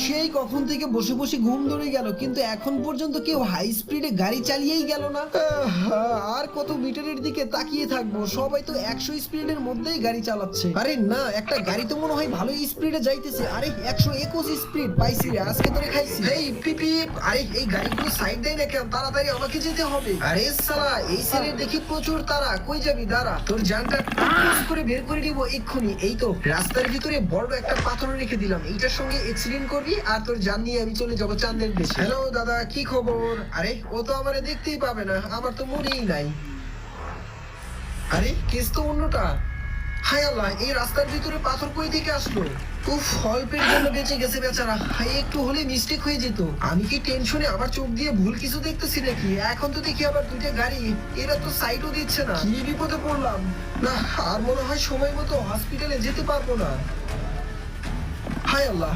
সেই কখন থেকে বসে বসে ঘুম ধরে গেল, কিন্তু এখন পর্যন্ত কেউ হাই স্পিডে গাড়ি চালিয়েই গেল না। আর কত মিটারের দিকে তাকিয়ে থাকবো, সবাই তো 100 স্পিডের মধ্যেই গাড়ি চালাচ্ছে। আরে না, একটা গাড়ি তো মনে হয় ভালো স্পিডে যাইতেছে। আরে 121 স্পিড পাইছি রে, আজকে ধরে খাইছি। এই পিপি, আরে এই গাড়িগুলো সাইড দেয় না কেন? তাড়াতাড়ি আমাকে যেতে হবে। আরে সালা, এই ছেলের দেখি প্রচুর তারা। কই যাবি? দাঁড়া, তোর জানটা টুস করে বের করে দিব এক্ষুনি। এই তো রাস্তার ভিতরে বড় একটা পাথর রেখে দিলাম, এইটার সঙ্গে অ্যাক্সিডেন্ট করবি আর তোর জান নিয়ে আমি চলে যাবো চাঁদের দেশে। হ্যালো দাদা, কি খবর? আরে ও তো আমারে দেখতেই পাবে না, আমার তো মনেই নাই। আরে কেস তো অন্যটা। হায় আল্লাহ, এই রাস্তার ভিতরে পাথর কই থেকে আসলো? উফ, অল্পের জন্য বেঁচে গেছে বেচারা। হাই, একটু হলে মিস্টেক হয়ে যেত। আমি কি টেনশনে আমার চোখ দিয়ে ভুল কিছু দেখতেছি নাকি? এখন তো দেখি আবার দুইটা গাড়ি, এরা তো সাইডও দিচ্ছে না। কি বিপদে পড়লাম! না, আর মনে হয় সময় মতো হসপিটালে যেতে পারবো না। হায় আল্লাহ।